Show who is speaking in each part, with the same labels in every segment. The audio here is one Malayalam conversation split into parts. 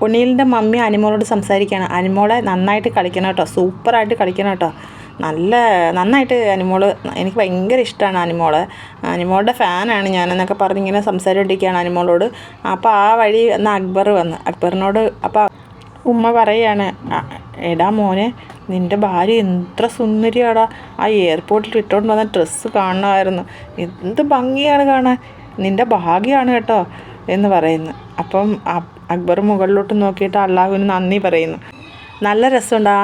Speaker 1: ഒനിയിലിൻ്റെ മമ്മി അനിമോളോട് സംസാരിക്കുകയാണ്. അനിമോളെ നന്നായിട്ട് കളിക്കണം കേട്ടോ, സൂപ്പറായിട്ട് കളിക്കണം കേട്ടോ, നന്നായിട്ട് അനിമോള്, എനിക്ക് ഭയങ്കര ഇഷ്ടമാണ് അനിമോളുടെ ഫാനാണ് ഞാനെന്നൊക്കെ പറഞ്ഞ് ഇങ്ങനെ സംസാരിച്ചുകൊണ്ടിരിക്കുകയാണ് അനിമോളോട്. അപ്പോൾ ആ വഴി എന്നാൽ അക്ബർ വന്ന് അക്ബറിനോട് അപ്പോൾ ഉമ്മ പറയുകയാണ്, എടാ മോനെ, നിൻ്റെ ഭാര്യ എത്ര സുന്ദരിയാടാ, ആ എയർപോർട്ടിൽ ഇട്ടുകൊണ്ട് വന്ന ഡ്രസ്സ് കാണണമായിരുന്നു, എന്ത് ഭംഗിയാണ് കാണാൻ, നിൻ്റെ ഭാഗ്യമാണ് കേട്ടോ എന്ന് പറയുന്നു. അപ്പം അക്ബർ മുകളിലോട്ട് നോക്കിയിട്ട് അള്ളാഹുവിന് നന്ദി പറയുന്നു. നല്ല രസമുണ്ട് ആ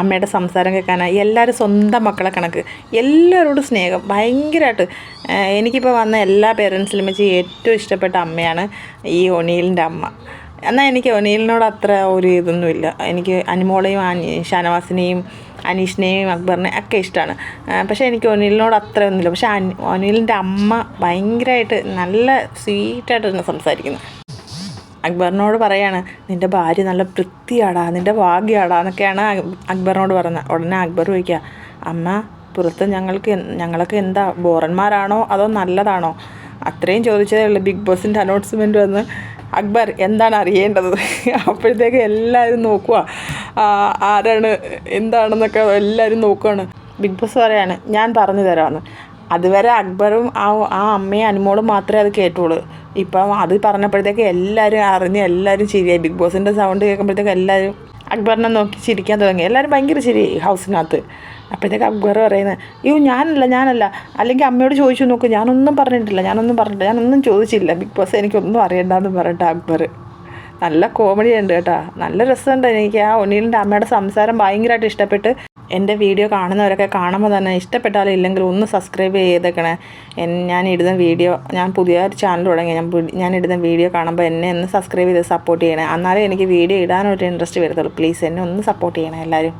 Speaker 1: അമ്മയുടെ സംസാരം കേൾക്കാനായി. എല്ലാവരും സ്വന്തം മക്കളെ കണക്ക്, എല്ലാവരോടും സ്നേഹം ഭയങ്കരമായിട്ട്. എനിക്കിപ്പോൾ വന്ന എല്ലാ പേരൻസിലും വെച്ച് ഏറ്റവും ഇഷ്ടപ്പെട്ട അമ്മയാണ് ഈ ഒനിയിലിൻ്റെ അമ്മ. എന്നാൽ എനിക്ക് ഒനിയിലിനോട് അത്ര ഒരു ഇതൊന്നുമില്ല. എനിക്ക് അനിമോളെയും ഷാനവാസിനെയും അനീഷിനെയും അക്ബറിനെയും ഒക്കെ ഇഷ്ടമാണ്. പക്ഷേ എനിക്ക് ഒനിയിലിനോട് അത്രയൊന്നുമില്ല. പക്ഷേ ഒനിയിലിൻ്റെ അമ്മ ഭയങ്കരമായിട്ട് നല്ല സ്വീറ്റായിട്ടാണ് സംസാരിക്കുന്നത്. അക്ബറിനോട് പറയാണ്, നിൻ്റെ ഭാര്യ നല്ല വൃത്തിയാടാ, നിൻ്റെ ഭാഗ്യമാടാ എന്നൊക്കെയാണ് അക്ബറിനോട് പറയുന്നത്. ഉടനെ അക്ബർ ചോദിക്കുക, അമ്മ പുറത്ത് ഞങ്ങളൊക്കെ എന്താ ബോറന്മാരാണോ അതോ നല്ലതാണോ? അത്രയും ചോദിച്ചതേ ഉള്ളൂ. ബിഗ് ബോസിൻ്റെ അനൗൺസ്മെൻറ്റ് വന്ന് അക്ബർ എന്താണ് അറിയേണ്ടത്? അപ്പോഴത്തേക്ക് എല്ലാവരും നോക്കുക ആരാണ് എന്താണെന്നൊക്കെ എല്ലാവരും നോക്കുകയാണ്. ബിഗ് ബോസ് പറയാണ്, ഞാൻ പറഞ്ഞു തരാമെന്ന്. അതുവരെ അക്ബറും ആ അമ്മയും അനിമോളും മാത്രമേ അത് കേട്ടുള്ളൂ. ഇപ്പം അത് പറഞ്ഞപ്പോഴത്തേക്ക് എല്ലാവരും അറിഞ്ഞ് എല്ലാവരും ചിരിയായി. ബിഗ് ബോസിൻ്റെ സൗണ്ട് കേൾക്കുമ്പോഴത്തേക്ക് എല്ലാവരും അക്ബറിനെ നോക്കി ചിരിക്കാൻ തുടങ്ങി. എല്ലാവരും ഭയങ്കര ചിരി ഹൗസിനകത്ത്. അപ്പോഴത്തേക്ക് അക്ബർ പറയുന്നത്, അയ്യോ ഞാനല്ല, അല്ലെങ്കിൽ അമ്മയോട് ചോദിച്ചു നോക്ക്, ഞാനൊന്നും പറഞ്ഞിട്ടില്ല, ഞാനൊന്നും ചോദിച്ചില്ല, ബിഗ് ബോസ് എനിക്കൊന്നും അറിയണ്ടെന്ന് പറഞ്ഞിട്ട് അക്ബർ. നല്ല കോമഡി ഉണ്ട് കേട്ടോ, നല്ല രസമുണ്ട്. എനിക്ക് ആ ഒനിയിലിൻ്റെ അമ്മയുടെ സംസാരം ഭയങ്കരമായിട്ട് ഇഷ്ടപ്പെട്ട്. എൻ്റെ വീഡിയോ കാണുന്നവരൊക്കെ കാണുമ്പോൾ തന്നെ ഇഷ്ടപ്പെട്ടാലും ഇല്ലെങ്കിലും ഒന്ന് സബ്സ്ക്രൈബ് ചെയ്തേക്കണേ. ഞാൻ പുതിയൊരു ചാനൽ തുടങ്ങി, ഞാൻ ഇടുന്ന വീഡിയോ കാണുമ്പോൾ എന്നെ ഒന്ന് സബ്സ്ക്രൈബ് ചെയ്ത് സപ്പോർട്ട് ചെയ്യണേ. എന്നാലേ എനിക്ക് വീഡിയോ ഇടാനൊരു ഇൻട്രസ്റ്റ് വരത്തുള്ളൂ. പ്ലീസ് എന്നെ ഒന്ന് സപ്പോർട്ട് ചെയ്യണേ എല്ലാവരും.